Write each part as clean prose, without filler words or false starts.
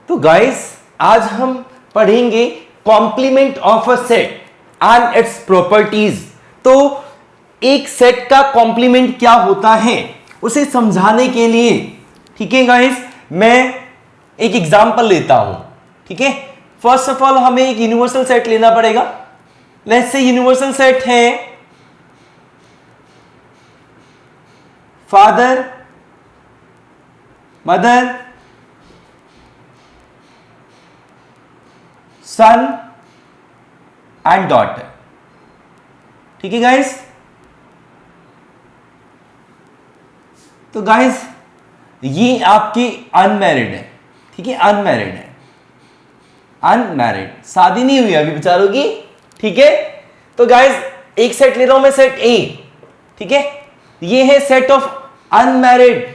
तो गाइस आज हम पढ़ेंगे complement of a set and its properties. तो एक सेट का कॉम्प्लीमेंट क्या होता है उसे समझाने के लिए, ठीक है गाइस, मैं एक एग्जांपल लेता हूं। ठीक है, फर्स्ट ऑफ ऑल हमें एक यूनिवर्सल सेट लेना पड़ेगा। लेट्स से यूनिवर्सल सेट है father, mother, son and daughter. ठीक है गाइस, तो गाइस ये आपके अनमैरिड है। ठीक है, अनमैरिड है, अनमैरिड, शादी नहीं हुई अभी बेचारों की। ठीक है, तो गाइस एक सेट ले रहा हूं मैं, सेट ए। ठीक है, ये है set of unmarried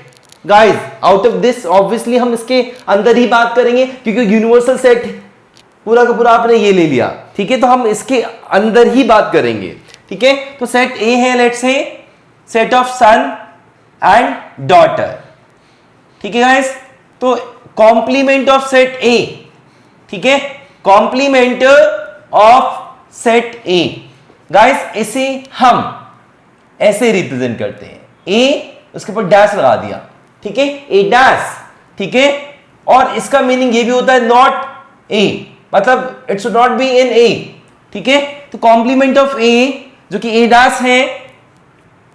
guys. Out of this obviously हम इसके अंदर ही बात करेंगे क्योंकि यूनिवर्सल सेट पूरा का पूरा आपने ये ले लिया। ठीक है, तो हम इसके अंदर ही बात करेंगे। ठीक है, तो सेट ए है, let's say set of son and daughter. ठीक है गाइस, तो कॉम्प्लीमेंट ऑफ सेट ए। ठीक है, complement of set A guys, इसे हम ऐसे रिप्रेजेंट करते हैं, ए उसके ऊपर डैश लगा दिया। ठीक है, ए डैश। ठीक है, और इसका मीनिंग ये भी होता है नॉट ए, मतलब it should not be in A. ठीक है, तो कॉम्प्लीमेंट ऑफ ए जो कि ए डैश है,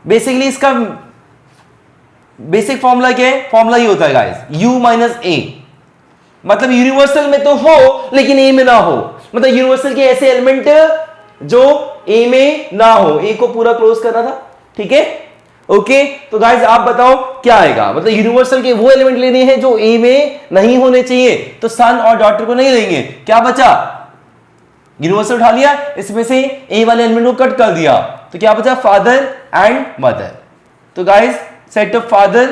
बेसिकली इसका बेसिक फॉर्मूला क्या है? फॉर्मूला ये होता है गाइस, u माइनस ए। मतलब यूनिवर्सल में तो हो लेकिन ए में ना हो, मतलब यूनिवर्सल के ऐसे एलिमेंट जो ए में ना हो। ए को पूरा क्लोज करना था। ठीक है, ओके, तो गाइस आप बताओ क्या आएगा? मतलब यूनिवर्सल के वो एलिमेंट लेने हैं जो ए में नहीं होने चाहिए, तो सन और डॉटर को नहीं लेंगे। क्या बचा? यूनिवर्सल उठा लिया, इसमें से ए वाले एलिमेंट को कट कर दिया, तो क्या बचा? Father and mother. तो guys set of father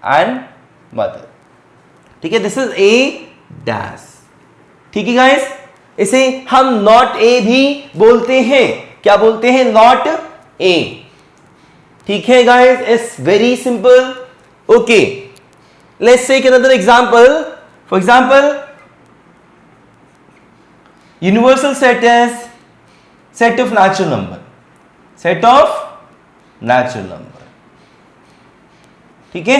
and mother. ठीक है, दिस इज ए डैश। ठीक है गाइस, इसे हम नॉट ए भी बोलते हैं। क्या बोलते हैं? Not A. ठीक है guys, it's very simple. Okay, let's take another example. For example, universal set is set of natural number. Set of natural number. ठीक है,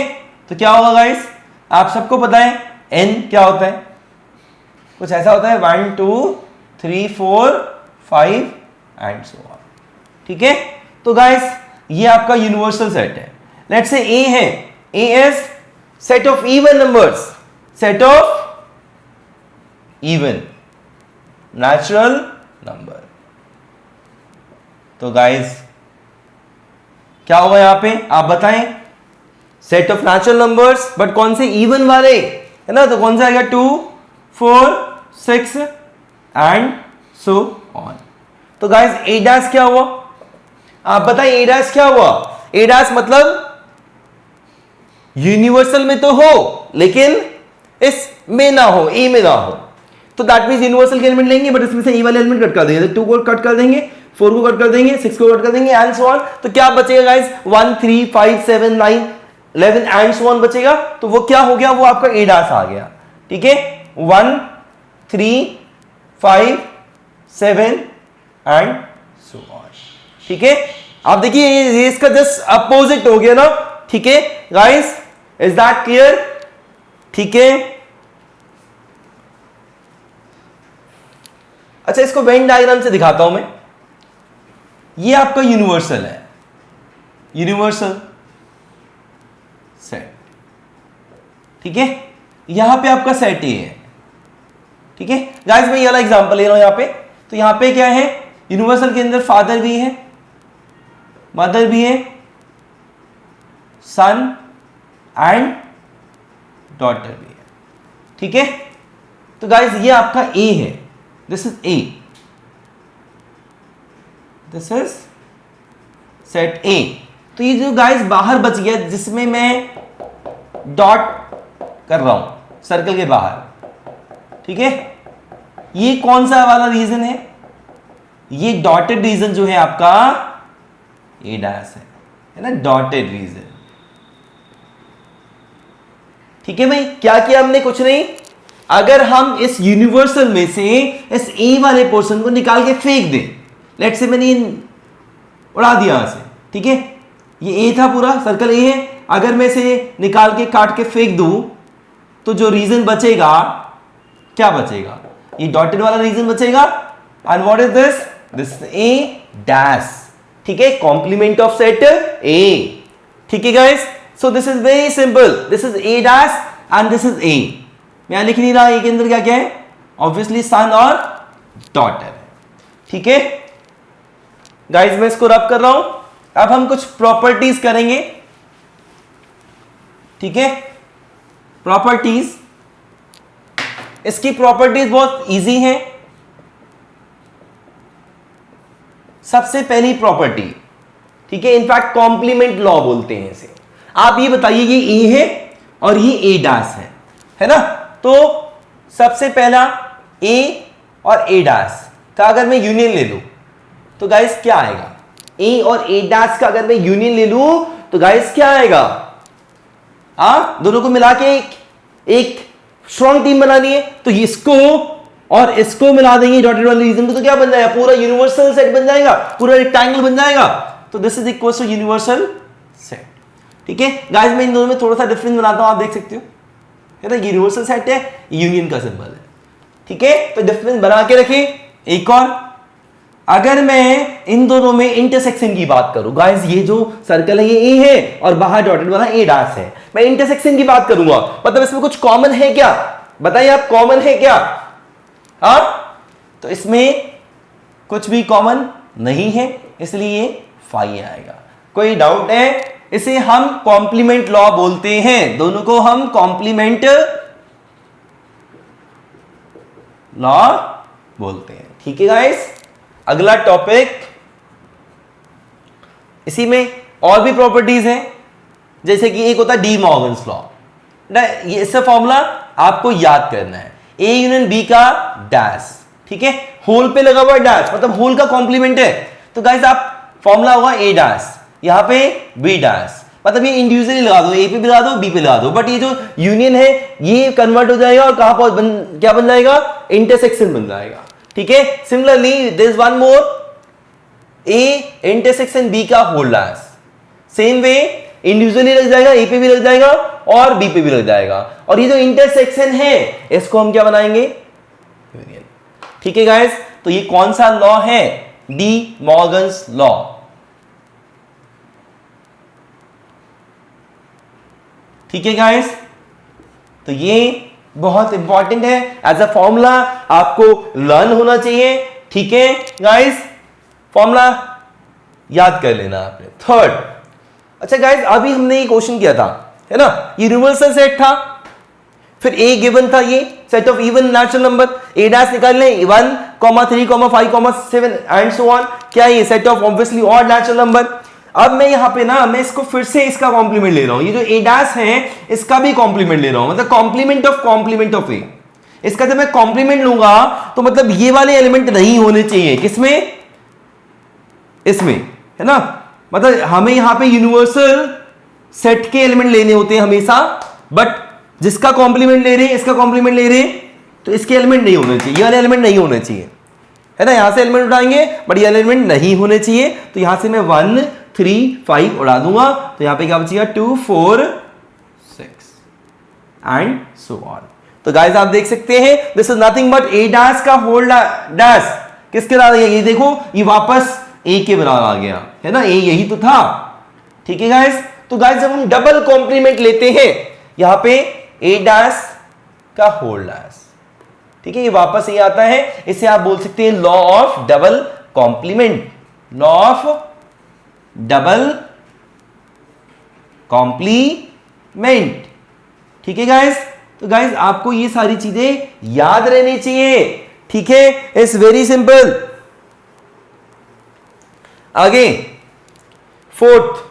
तो क्या होगा गाइस? आप सबको पता है n क्या होता है? कुछ ऐसा होता है 1 2 3 4 5 एंड सो ऑन। ठीक है, तो गाइस ये आपका यूनिवर्सल सेट है। लेट्स से ए है, A is set of even numbers. Set of even natural number. तो गाइस क्या होगा यहां पे? आप बताएं। Set of natural numbers, but कौन से? इवन वाले, है ना? तो कौन सा आएगा? 2 4 6 एंड सो ऑन। तो गाइस ए डैश क्या हुआ? आप बताइए, ए डैश क्या हुआ? ए डैश मतलब यूनिवर्सल में तो हो लेकिन इसमें ना हो, ए में ना हो। तो दैट मींस यूनिवर्सल के एलिमेंट लेंगे बट इसमें से ई वाले एलिमेंट कट कर देंगे। 2 को कट कर देंगे, 4 को कट कर देंगे, 6 को कट कर देंगे एंड सो ऑन। तो क्या बचेगा गाइस? 1 3 5 7 9 11 एंड सो ऑन बचेगा। तो वो क्या हो गया? वो आपका ए डैश आ गया। ठीक है, 1 3 5 7 एंड सो ऑन। ठीक है, आप देखिए ये इसका जस्ट अपोजिट हो गया ना। ठीक है गाइस, इज दैट क्लियर? ठीक है, अच्छा इसको वेन डायग्राम से दिखाता हूं मैं। ये आपका यूनिवर्सल है, यूनिवर्सल सेट। ठीक है, यहां पे आपका सेट ए है। ठीक है गाइस, मैं ये वाला एग्जांपल ले रहा हूं यहां पे। तो यहां पे क्या है? यूनिवर्सल के अंदर फादर भी है, मदर भी है, सन एंड डॉटर भी है। ठीक है, तो गाइस ये आपका ए है, this is A, this is set ए। तो ये जो गाइस बाहर बच गया जिसमें मैं डॉट कर रहा हूं सर्कल के बाहर। ठीक है, ये कौन सा वाला रीजन है? ये डॉटेड रीजन जो है आपका ए डैश है ना, डॉटेड रीजन। ठीक है भाई, क्या किया हमने? कुछ नहीं, अगर हम इस यूनिवर्सल में से इस ए वाले पोर्शन को निकाल के फेंक दें, लेट्स से मैंने उड़ा दिया यहां से, ठीक है, ये ए था, पूरा सर्कल ए है, अगर मैं इसे निकाल के काट के फेंक दूं तो जो रीजन बचेगा, क्या बचेगा, ये डॉटेड वाला रीजन बचेगा। And what is this, this A dash, ठीक है, कॉम्प्लीमेंट ऑफ सेट ए, ठीक है guys. So this is very simple, this is A dash and this is ए। मैं यहां लिख नहीं रहा ए के अंदर क्या क्या है, ऑब्वियसली सन और डॉटर है, ठीक है गाइस। मैं इसको रब कर रहा हूं। अब हम कुछ प्रॉपर्टीज करेंगे, ठीक है, प्रॉपर्टीज। इसकी प्रॉपर्टीज बहुत इजी हैं। सबसे पहली प्रॉपर्टी, ठीक है, इनफैक्ट कॉम्प्लीमेंट लॉ बोलते हैं इसे। आप ये बताइए ये ए है और ये ए डैश है ना, तो सबसे पहला ए और ए डैश का अगर मैं यूनियन ले लूं तो गाइस क्या आएगा, ए और ए डैश का अगर मैं यूनियन ले लूं तो गाइस क्या आएगा, दोनों को मिला के एक स्ट्रॉन्ग टीम बनानी है, तो इसको और इसको मिला देंगे डॉटेड वाले रीजन को, तो क्या बन जाएगा, पूरा यूनिवर्सल सेट बन जाएगा, पूरा रेक्टेंगल बन जाएगा। तो this is equal to universal set, ठीक है गाइस। मैं इन दोनों में थोड़ा सा डिफरेंस बनाता हूं, आप देख सकते हो, है ना, यूनिवर्सल सेट है, यूनियन का सिंबल है, ठीक है, तो डिफरेंस बना के रखें। एक और, अगर मैं इन दोनों में इंटरसेक्शन की बात करूं गाइस, ये जो सर्कल है ये ए है और बाहर डॉटेड वाला ए डैश है, मैं इंटरसेक्शन की बात करूंगा, मतलब इसमें कुछ कॉमन है क्या, बताइए आप, कॉमन है क्या, तो इसमें कुछ भी कॉमन नहीं है, इसलिए फाई आएगा। कोई डाउट है, इसे हम कॉम्प्लीमेंट लॉ बोलते हैं, दोनों को हम कॉम्प्लीमेंट लॉ बोलते हैं, ठीक है गाइस। अगला टॉपिक, इसी में और भी प्रॉपर्टीज हैं, जैसे कि एक होता है डी मॉर्गन्स लॉ, ये इसका फॉर्मूला आपको याद करना है, ए यूनियन बी का डैश, ठीक है, होल पे लगा हुआ डैश, मतलब होल का कॉम्प्लीमेंट है, तो गाइस आप फॉर्मूला होगा ए डैश, यहां पे बी डैश, मतलब ये इंडिविजुअली लगा दो, ए पे भी लगा दो, बी पे लगा दो, बट ये जो यूनियन है ये कन्वर्ट हो जाएगा और कहां पर क्या बन जाएगा, इंटरसेक्शन बन जाएगा, ठीक है। Similarly there is one more, A intersection B का whole dash, same way individually लग जाएगा, ए पे भी लग जाएगा और बी पे भी लग जाएगा, और ये जो इंटरसेक्शन है इसको हम क्या बनाएंगे, यूनियन, ठीक है गाइस। तो ये कौन सा लॉ है, डी मॉर्गन्स लॉ, ठीक है गाइस। तो ये बहुत इंपॉर्टेंट है, एज अ फॉर्मूला आपको लर्न होना चाहिए, ठीक है गाइस, फॉर्मूला याद कर लेना आपने। थर्ड, अच्छा गाइस, अभी हमने ये क्वेश्चन किया था, है ना, यूनिवर्सल सेट था, फिर ए गिवन था, ये set of even natural number, A dash निकाल लें 1, 3, 5, 7 एंड सो ऑन, क्या ये set of obviously odd natural number. अब मैं यहां पे ना, मैं इसको फिर से इसका कॉम्प्लीमेंट ले रहा हूं, ये जो ए डैश है इसका भी कॉम्प्लीमेंट ले रहा हूं, मतलब कॉम्प्लीमेंट ऑफ ए। इसका जब मैं कॉम्प्लीमेंट लूंगा तो मतलब ये वाले एलिमेंट नहीं होने चाहिए, किसमें, इसमें, है ना, मतलब हमें यहां पे यूनिवर्सल सेट के एलिमेंट लेने होते हैं हमेशा, बट जिसका कॉम्प्लीमेंट ले रहे हैं, इसका कॉम्प्लीमेंट ले रहे हैं, तो इसके एलिमेंट नहीं होने चाहिए, ये वाले एलिमेंट नहीं होने चाहिए, है ना, यहां से एलिमेंट उठाएंगे बट ये एलिमेंट नहीं होने चाहिए, तो यहां से मैं 1, 3, 5 उड़ा दूंगा, तो यहां पे क्या बचेगा 2, 4, 6 एंड सो ऑन। तो गाइस आप देख सकते हैं, this is nothing but A dash का होल डैश, किसके बराबर है, ये देखो, ये वापस ए के बराबर आ गया, है ना, ए यही तो था, ठीक है गाइस। तो गाइस जब हम डबल कॉम्प्लीमेंट लेते हैं, यहां पे ए डैश का होल डैश, ठीक है, ये वापस ये आता है, इसे आप बोल सकते हैं law of double complement, law of double complement, ठीक है गाइस। तो गाइस आपको ये सारी चीजें याद रहनी चाहिए, ठीक है, इट्स वेरी सिंपल। आगे फोर्थ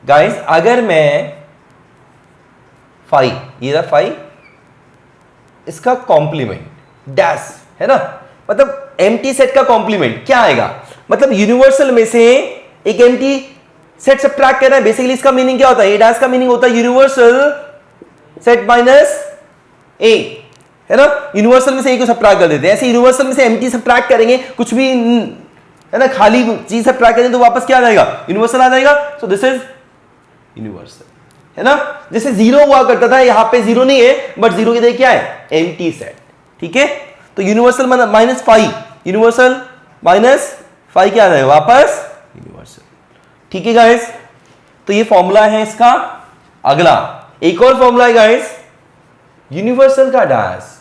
गाइस, अगर मैं 5, ये रहा 5, इसका कॉम्प्लीमेंट डैश, है ना, मतलब एम्प्टी सेट का कॉम्प्लीमेंट क्या आएगा, मतलब यूनिवर्सल में से एक एम्प्टी सेट सब्ट्रैक्ट करना है, बेसिकली इसका मीनिंग क्या होता है, ए डैश का मीनिंग होता है यूनिवर्सल सेट माइनस ए, है ना, यूनिवर्सल में से ए को सब्ट्रैक्ट कर देते हैं। ऐसे यूनिवर्सल में से एम्प्टी सब्ट्रैक्ट करेंगे, कुछ भी है ना खाली चीज सब्ट्रैक्ट करेंगे तो वापस क्या आ जाएगा, यूनिवर्सल आ जाएगा। सो दिस इज यूनिवर्सल, है ना। जैसे जीरो हुआ करता था, यहां पे जीरो नहीं है बट जीरो की जगह क्या है, एम्प्टी सेट, ठीक है। तो यूनिवर्सल माइनस 5, यूनिवर्सल माइनस 5 क्या आ जाएगा वापस यूनिवर्सल, ठीक है गाइस। तो ये फॉर्मूला है इसका। अगला एक और फॉर्मूला है गाइस, यूनिवर्सल का डैश।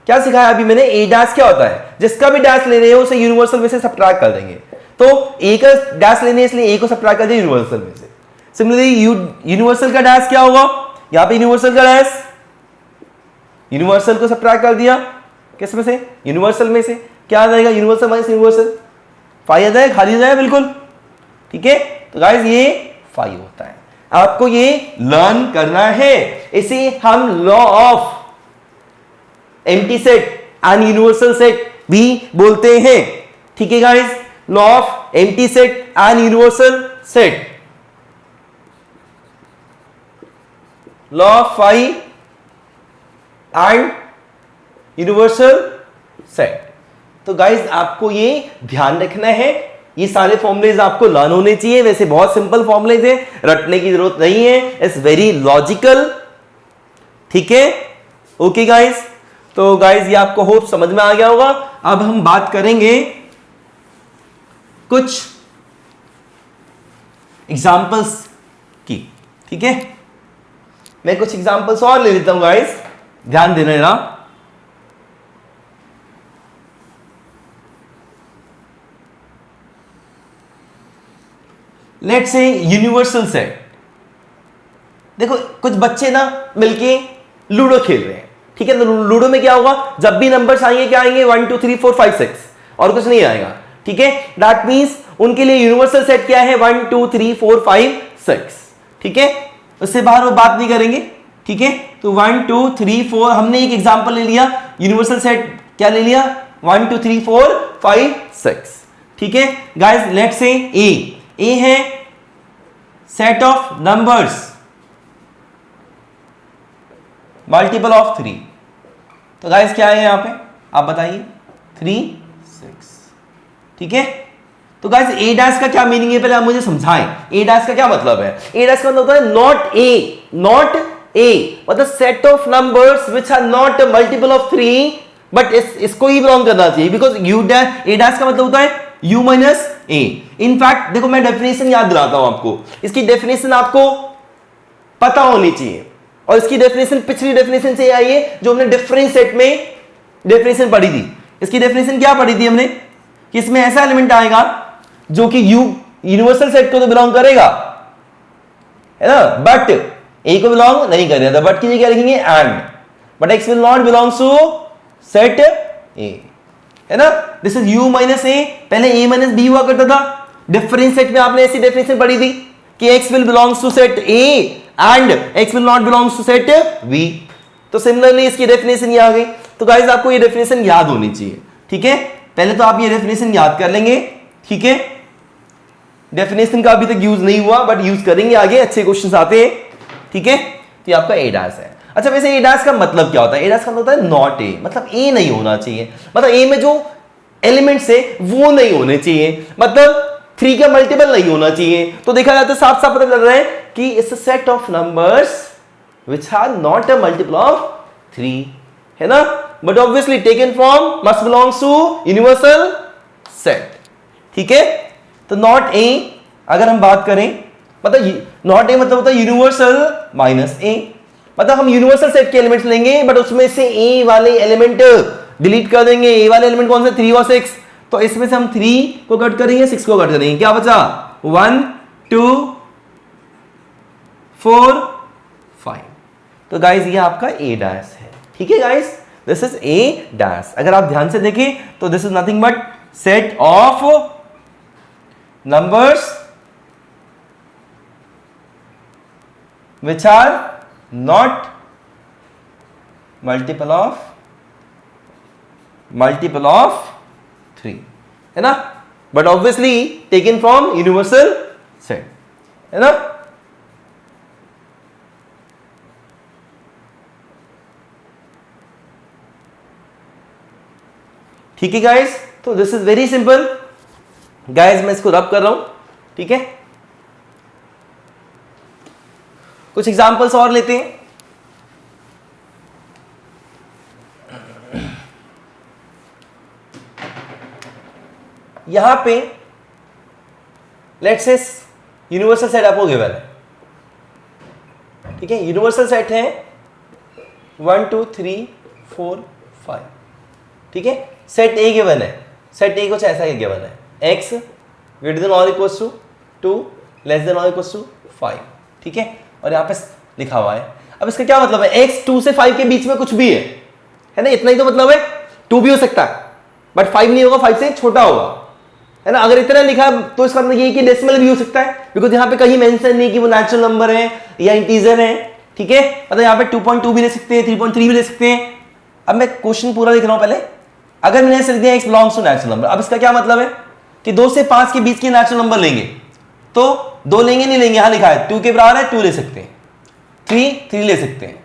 क्या सिखाया अभी मैंने, ए डैश क्या होता है, जिसका भी डैश ले रहे हो उसे यूनिवर्सल में से सब्ट्रैक्ट कर देंगे। तो ए का डैश लेने इसलिए ए को सब्ट्रैक्ट कर दिया यूनिवर्सल में से। सिमिलरली यूनिवर्सल का डैश क्या होगा, यहां पे यूनिवर्सल का डैश, यूनिवर्सल को सब्ट्रैक्ट कर दिया किस में से, यूनिवर्सल में से, क्या आ जाएगा यूनिवर्सल माइनस यूनिवर्सल, 5 आ जाएगा, खाली आ जाएगा बिल्कुल, ठीक है। तो गाइस ये 5 होता है, आपको ये लर्न करना है। इसे हम law of empty set and universal set भी बोलते हैं, ठीक है guys. Law of empty set and universal set, law of 5 and universal set. तो गाइस आपको ये ध्यान रखना है, ये सारे फॉर्मुलेज आपको लर्न होने चाहिए। वैसे बहुत सिंपल फॉर्मुलेज है, रटने की जरूरत नहीं है, इट्स वेरी लॉजिकल, ठीक है। ओके गाइस, तो गाइस ये आपको होप समझ में आ गया होगा। अब हम बात करेंगे कुछ एग्जांपल्स की, ठीक है। मैं कुछ एग्जांपल्स और ले लेता हूं गाइस, ध्यान देना जरा। Let's say universal set. देखो कुछ बच्चे ना मिलके लूडो खेल रहे हैं, ठीक है। तो लूडो में क्या होगा, जब भी नंबर्स आएंगे क्या आएंगे, 1 2 3 4 5 6 और कुछ नहीं आएगा, ठीक है। दैट मींस उनके लिए यूनिवर्सल सेट क्या है, 1 2 3 4 5 6, ठीक है। उससे बाहर वो बात नहीं करेंगे, ठीक है। तो 1 2 3 4 हमने एक एग्जांपल ले लिया, यूनिवर्सल सेट क्या ले लिया, 1 2 3 4 5 6, ठीक है। गाइस लेट्स से ए है set of numbers multiple of 3। तो गाइस क्या है यहां पे, आप बताइए, 3 6, ठीक है। तो गाइस ए डैश का क्या मीनिंग है, पहले आप मुझे समझाएं। ए डैश का क्या मतलब है, ए डैश का मतलब होता है नॉट ए, मतलब set of numbers which are not multiple of 3 but इसको ही बिलोंग करना चाहिए, because you dash, A dash का मतलब होता है u माइनस ए। इनफैक्ट देखो मैं डेफिनेशन याद दिलाता हूं आपको, इसकी डेफिनेशन आपको पता होनी चाहिए, और इसकी डेफिनेशन पिछली डेफिनेशन से आई है जो हमने डिफरेंस सेट में डेफिनेशन पढ़ी थी। इसकी डेफिनेशन क्या पढ़ी थी हमने, कि इसमें ऐसा एलिमेंट आएगा जो कि यूनिवर्सल सेट को तो बिलोंग करेगा, है ना, बट ए को बिलोंग नहीं करेगा। बट की जगह क्या लिखेंगे, and, but x will not belongs to set A, है ना। This is u minus A, पहले a माइनस बी हुआ करता था। डिफरेंस सेट में आपने ऐसी डेफिनेशन पढ़ी थी कि x will belongs to set a and x will not belongs to set b। तो सिमिलरली इसकी डेफिनेशन ये आ गई। तो गाइस आपको ये डेफिनेशन याद होनी चाहिए, ठीक है। पहले तो आप ये डेफिनेशन याद कर लेंगे, ठीक है। डेफिनेशन का अभी तक यूज नहीं हुआ बट यूज करेंगे आगे, अच्छे क्वेश्चंस आते हैं, ठीक है। तो ये आपका ए डैश है। अच्छा वैसे ए डैश का मतलब क्या होता है, ए डैश का मतलब होता है नॉट ए, मतलब ए नहीं होना चाहिए, मतलब ए में जो एलिमेंट्स है वो नहीं होने चाहिए, मतलब 3 का मल्टीपल नहीं होना चाहिए। तो देखा जाता है, साफ साफ पता चल रहा है कि it's a set of numbers which are not a multiple of 3, है ना, but obviously taken from must belongs to universal set, ठीक है। तो नॉट ए अगर हम बात करें, मतलब नॉट ए मतलब होता है यूनिवर्सल माइनस ए, मतलब हम यूनिवर्सल सेट के एलिमेंट्स लेंगे बट उसमें से ए वाले एलिमेंट डिलीट कर देंगे। ए वाले एलिमेंट कौन से, 3 और 6, तो इसमें से हम 3 को कट करेंगे, 6 को कट करेंगे, क्या बचा, 1 2 4 5। तो गाइस ये आपका ए डैश है, ठीक है guys, this is A dash. अगर आप ध्यान से देखें तो this is nothing but set of numbers which are not multiple of 3, है ना, but obviously taken from universal set, है ना। ठीक है गाइस, तो this is very simple guys, मैं इसको रब कर रहा हूं, ठीक है। कुछ एग्जांपल्स और लेते हैं। यहां पे लेट्स से यूनिवर्सल सेट आपको गिवन है, ठीक है। यूनिवर्सल सेट है 1 2 3 4 5, ठीक है। सेट ए गिवन है, सेट ए कुछ ऐसा गिवन है, x ग्रेटर देन और इक्वल्स टू 2 लेस देन और इक्वल्स टू 5, ठीक है। और यहाँ पे लिखा हुआ है, अब इसका क्या मतलब है, x 2 से 5 के बीच में कुछ भी है ना, इतना ही तो मतलब है। 2 भी हो सकता है बट 5 नहीं होगा, 5 से छोटा होगा, है ना। अगर इतना लिखा तो इसका मतलब ये है कि डेसिमल भी हो सकता है, बिकॉज यहाँ पे कहीं मेंशन नहीं कि वो नेचुरल नंबर है या इंटीजर है, ठीक है। मतलब यहाँ पे 2.2 भी ले सकते हैं, 3.3 भी ले सकते हैं। अब मैं क्वेश्चन पूरा लिख रहा हूं पहले। अगर मैंने ऐसे लिख दिया x belongs to natural number, अब इसका क्या मतलब है कि 2 से 5 के बीच के नेचुरल नंबर लेंगे तो 2 लेंगे नहीं लेंगे, यहां लिखा है 2 के बराबर है 2 ले सकते हैं, 3 ले सकते हैं,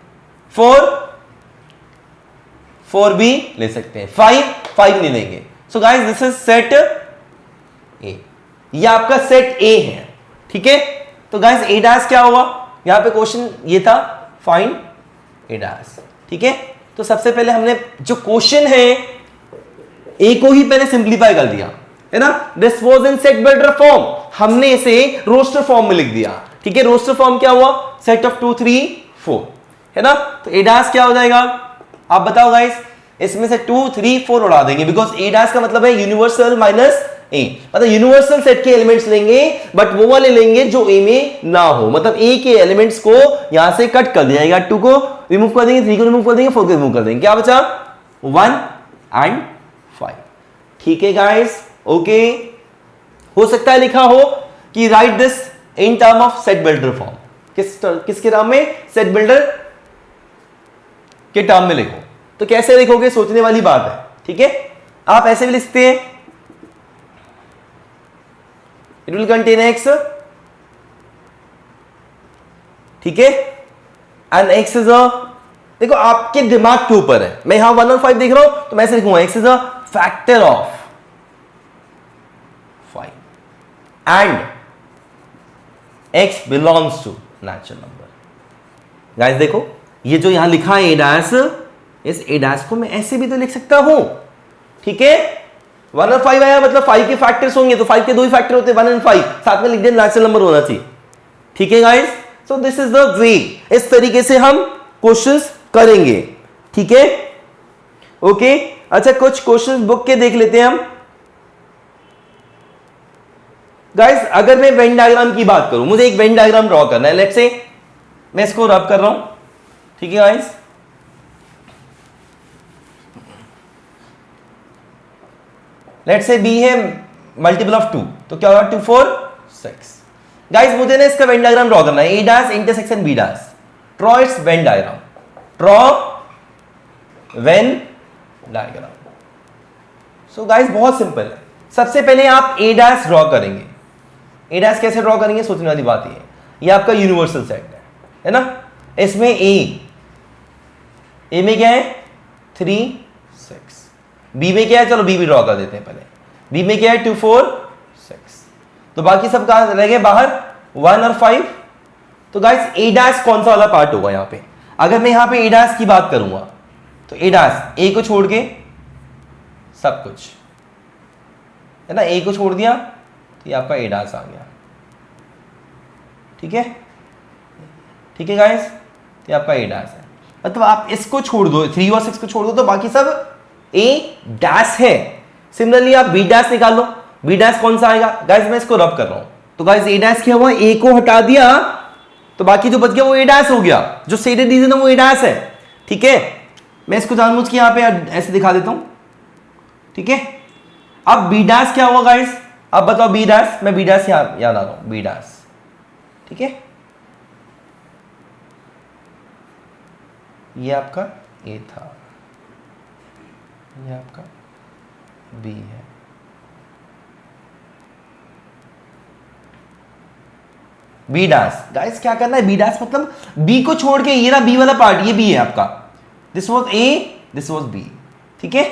4 भी ले सकते हैं, 5 नहीं लेंगे। So guys this is set ए, ये आपका सेट ए है, ठीक है। तो गाइस ए डैश क्या होगा, यहां पे क्वेश्चन ये था फाइंड ए डैश, ठीक है। तो सबसे पहले हमने जो क्वेश्चन है ए को ही पहले सिंप्लीफाई कर दिया, है ना। This was in set builder form, हमने इसे रोस्टर फॉर्म में लिख दिया, ठीक है। रोस्टर फॉर्म क्या हुआ, सेट ऑफ 2 3 4, है ना। तो ए डैश क्या हो जाएगा, आप बताओ गाइस। इसमें से 2 3 4 उड़ा देंगे, बिकॉज ए डैश का मतलब है यूनिवर्सल माइनस ए, मतलब यूनिवर्सल सेट के एलिमेंट्स लेंगे बट वो वाले लेंगे जो ए में ना हो, मतलब ए के एलिमेंट्स को यहां से कट कर दिया जाएगा। 2 को रिमूव कर देंगे, 3 को रिमूव कर देंगे, 4 को रिमूव कर देंगे, क्या बचा 1 एंड 5, ठीक है गाइस। ओके, हो सकता है लिखा हो कि right this in term of set builder form, किसके टर्म में, सेट बिल्डर के टर्म में लिखो। तो कैसे लिखोगे, सोचने वाली बात है, ठीक है। आप ऐसे भी लिखते हैं, इट विल कंटेन x, ठीक है, एंड x इज अ, देखो आपके दिमाग के ऊपर है। मैं यहां 1 और 5 देख रहा हूं तो मैं ऐसे लिखूंगा x is a factor of 5 and x belongs to natural number. Guys देखो ये जो यहां लिखा है ए डैश, इस ए डैश को मैं ऐसे भी तो लिख सकता हूं, ठीक है। 1 और 5 आया मतलब 5 के फैक्टर्स होंगे, तो 5 के 2 ही फैक्टर होते हैं, 1 एंड 5, साथ में लिख दिया नेचुरल नंबर होना चाहिए, ठीक है guys. So this is the way, इस तरीके से हम क्वेश्चंस करेंगे, ठीक है। ओके, अच्छा कुछ क्वेश्चंस बुक के देख लेते हैं हम गाइस। अगर मैं वेन डायग्राम की बात करूं, मुझे एक वेन डायग्राम ड्रॉ करना है, लेट्स से मैं इसको रब कर रहा हूं, ठीक है गाइस। लेट्स से बी है मल्टीपल ऑफ 2, तो क्या होगा 2 4 6। गाइस मुझे ना इसका वेन डायग्राम ड्रॉ करना है, A dash intersection B dash, draw its Venn diagram, draw Venn diagram. So guys बहुत सिंपल है, सबसे पहले आप ए डैश ड्रॉ करेंगे। ए डैश कैसे ड्रॉ करेंगे, सोचने वाली बात ये आपका यूनिवर्सल सेट है ना। इसमें ए में क्या है 3 6, बी में क्या है, चलो बी भी ड्रॉ कर देते हैं पहले। बी में क्या है 2 4 6, तो बाकी सब कहां रह गए बाहर, 1 और 5। तो गाइस ए डैश कौन सा वाला पार्ट होगा यहां पे, अगर मैं यहां पे ए डैश की बात करूंगा तो ए डैश ए को छोड़ के सब कुछ है ना, ए को छोड़ दिया तो ये आपका ए डैश आ गया, ठीक है, ठीक है गाइस, तो ये आपका ए डैश है। मतलब आप इसको छोड़ दो, 3 और 6 को छोड़ दो तो बाकी सब ए डैश है। सिमिलरली आप बी डैश निकाल लो, बी डैश कौन सा आएगा गाइस, मैं इसको रब कर रहा हूं, तो गाइस ए डैश क्या हुआ, ए को हटा दिया तो बाकी जो बच गया वो ए डैश हो गया, जो शेडेड रीजन है वो ए डैश है, ठीक है। मैं इसको जानबूझ के यहां पे ऐसे दिखा देता हूं, ठीक है। अब बी डैश क्या हुआ गाइस, अब बताओ बी डैश, मैं बी डैश याद आ रहा हूं, बी डैश, ठीक है। ये आपका ए था, ये आपका बी है, बी डैश। गाइस क्या करना है, बी डैश मतलब बी को छोड़ के ये ना बी वाला पार्ट, ये बी है आपका, this was A, this was B, ठीक है।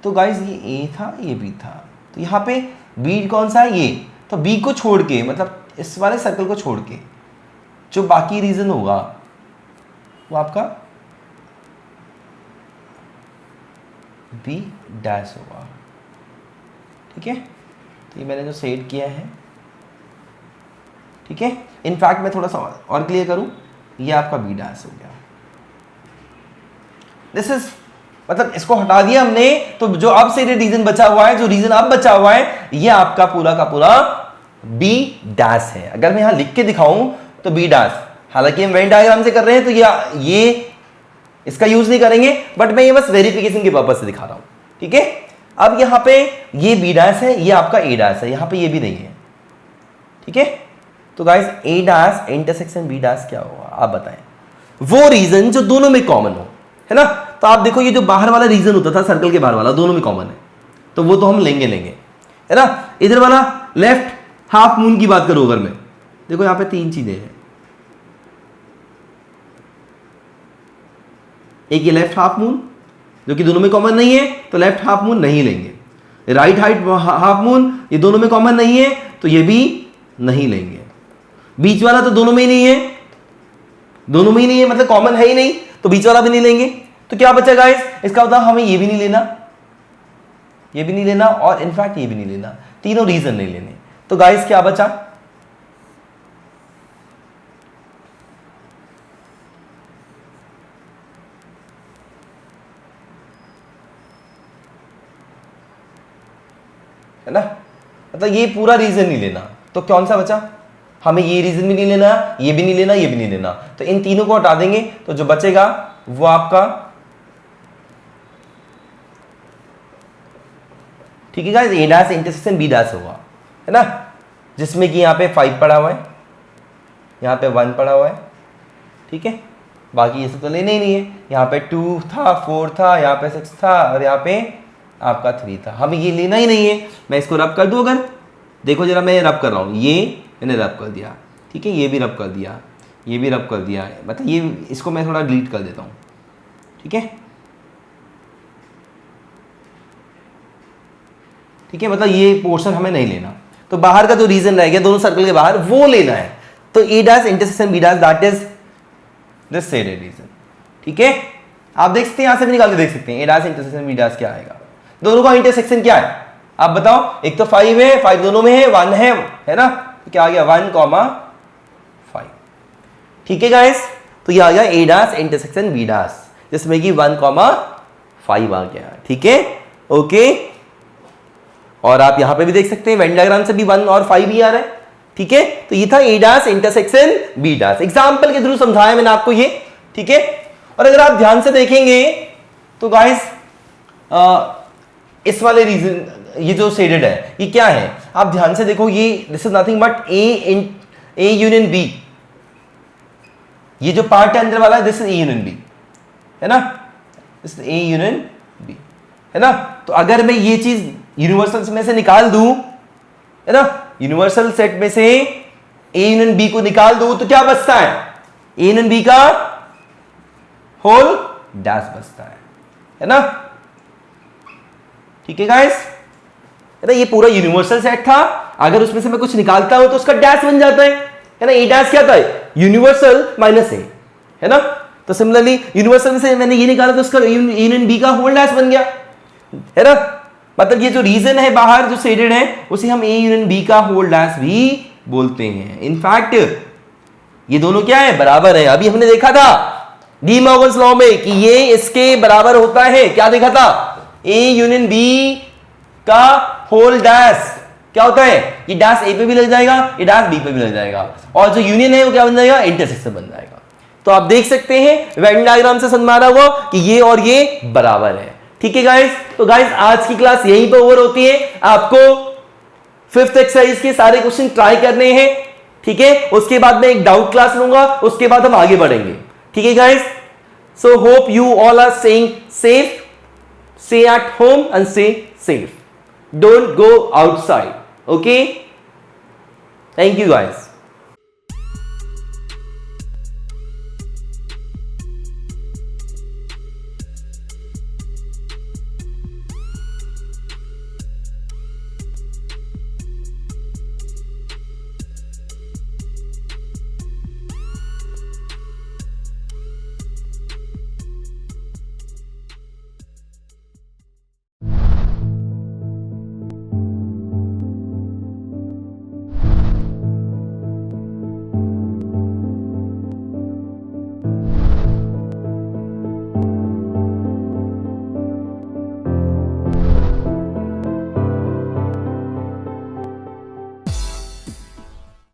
तो गाइज ये ए था, ये बी था, तो यहाँ पे बी कौन सा है, ये, तो बी को छोड़ के, मतलब इस वाले सर्कल को छोड़ के जो बाकी रीजन होगा वो आपका बी डैश होगा। ठीक है, तो ये मैंने जो सेट किया है, ठीक है। इनफैक्ट मैं थोड़ा सा और क्लियर करूं, ये आपका बी डैश हो गया। दिस इज, मतलब इसको हटा दिया हमने, तो जो अब से रीजन बचा हुआ है, जो रीजन अब बचा हुआ है, ये आपका पूरा का पूरा बी डैश है। अगर मैं यहां लिख के दिखाऊं तो बी डैश, हालांकि हम वेन डायग्राम से कर रहे हैं तो ये इसका यूज नहीं करेंगे, बट मैं ये बस वेरिफिकेशन के पर्पज से दिखा रहा हूं। ठीक है, अब यहां पे ये बी डैश है, ये आपका ए डैश है, यहां पे ये भी नहीं है। ठीक है, तो गाइस ए डैश इंटरसेक्शन बी डैश क्या होगा आप बताएं? वो रीजन जो दोनों में कॉमन हो, है ना। तो आप देखो ये जो बाहर वाला रीजन होता था, सर्कल के बाहर वाला, दोनों में कॉमन है, तो वो तो हम लेंगे, है ना। इधर वाला लेफ्ट हाफ मून की बात करो अगर मैं, देखो यहां पे 3 चीजें हैं, एक ये लेफ्ट हाफ मून जो कि दोनों में कॉमन नहीं है, तो लेफ्ट हाफ मून नहीं लेंगे। राइट हाफ मून ये दोनों में कॉमन नहीं है, तो ये भी नहीं लेंगे। बीच वाला तो दोनों में ही नहीं है, दोनों में ही नहीं है, मतलब कॉमन है ही नहीं, तो बीच वाला भी नहीं लेंगे। तो क्या बचा गाइस, इसका मतलब हमें ये भी नहीं लेना, ये भी नहीं लेना, और इनफैक्ट ये भी नहीं लेना, तीनों रीजन नहीं लेने। तो गाइस क्या बचा, है ना, मतलब ये पूरा रीजन नहीं लेना, तो कौन सा बचा, हमें ये रीजन भी नहीं लेना, ये भी नहीं लेना, ये भी नहीं लेना, तो इन तीनों को हटा देंगे, तो जो बचेगा वो आपका, ठीक है गाइस, ए डैश इंटरसेक्शन बी डैश होगा, है ना, जिसमें कि यहाँ पे 5 पड़ा हुआ है, यहाँ पे 1 पड़ा हुआ है। ठीक है, बाकी ये सब तो लेने ही नहीं है, यहाँ पे 2 था, 4 था, यहाँ पे 6 था, और यहाँ पे आपका 3 था, हमें ये लेना ही नहीं है। मैं इसको रब कर दूं, अगर देखो जरा, मैं रब कर रहा हूँ, ये मैंने रब कर दिया, ठीक है, ये भी रब कर दिया, ये भी रब कर दिया, मतलब ये, इसको मैं थोड़ा डिलीट कर देता हूँ। ठीक है, ठीक है, मतलब ये पोर्शन हमें नहीं लेना, तो बाहर का जो रीजन रह गया दोनों सर्कल के बाहर, वो लेना है। तो A dash intersection B dash, that is this shaded region. ठीक है, आप देख सकते हैं, यहां से भी निकाल के देख सकते हैं, ए डैश इंटरसेक्शन बी डैश क्या आएगा। दोनों का इंटरसेक्शन क्या है आप बताओ, एक तो 5 है, 5 दोनों में है, 1 है ना, तो क्या आ गया 1,5। ठीक है गाइस, तो ये आ गया ए डैश इंटरसेक्शन बी डैश, जिसमें कि 1,5 आ गया। ठीक है, ओके, और आप यहां पे भी देख सकते हैं वेन डायग्राम से भी 1 और 5 ही आ रहा है। ठीक है, तो ये था A dash intersection B dash, example के थ्रू समझाया मैंने आपको ये। ठीक है, और अगर आप ध्यान से देखेंगे तो गाइस इस वाले रीजन, ये जो शेडेड है ये क्या है, आप ध्यान से देखो, ये this is nothing but A union B, ये जो पार्ट है अंदर वाला, this is A union B, है ना, this is A union B, है ना। तो अगर मैं ये चीज यूनिवर्सल में से निकाल दूं, है ना, यूनिवर्सल सेट में से ए यूनियन बी को निकाल दूं, तो क्या बचता है, ए यूनियन बी का होल डैश बचता है ना। ठीक है गाइस, है ना, ये पूरा यूनिवर्सल सेट था, अगर उसमें से मैं कुछ निकालता हूं तो उसका डैश बन जाता है ना। ए डैश क्या था, यूनिवर्सल माइनस ए, है ना। तो सिमिलरली यूनिवर्सल से मैंने ये निकाला तो उसका यूनियन बी का होल डैश बन गया, है ना। मतलब ये जो रीजन है बाहर जो शेडेड है, उसे हम ए यूनियन बी का होल डैश भी बोलते हैं। इनफैक्ट ये दोनों क्या है, बराबर है। अभी हमने देखा था डी मॉर्गन्स लॉ में कि ये इसके बराबर होता है, क्या देखा था, ए यूनियन बी का होल डैश क्या होता है, ये डैश ए पे भी लग जाएगा, ये डैश बी पे भी लग जाएगा, और जो यूनियन है वो क्या बन जाएगा, इंटरसेक्शन बन जाएगा। तो आप देख सकते हैं वेन डायग्राम से समझ रहा हुआ कि ये और ये बराबर है। ठीक है गाइस, तो गाइस आज की क्लास यहीं पे ओवर होती है। आपको 5th एक्सरसाइज के सारे क्वेश्चन ट्राई करने हैं, ठीक है। उसके बाद मैं एक डाउट क्लास लूंगा, उसके बाद हम आगे बढ़ेंगे। ठीक है guys, so hope you all are staying safe, stay at home and stay safe, don't go outside, okay, thank you guys.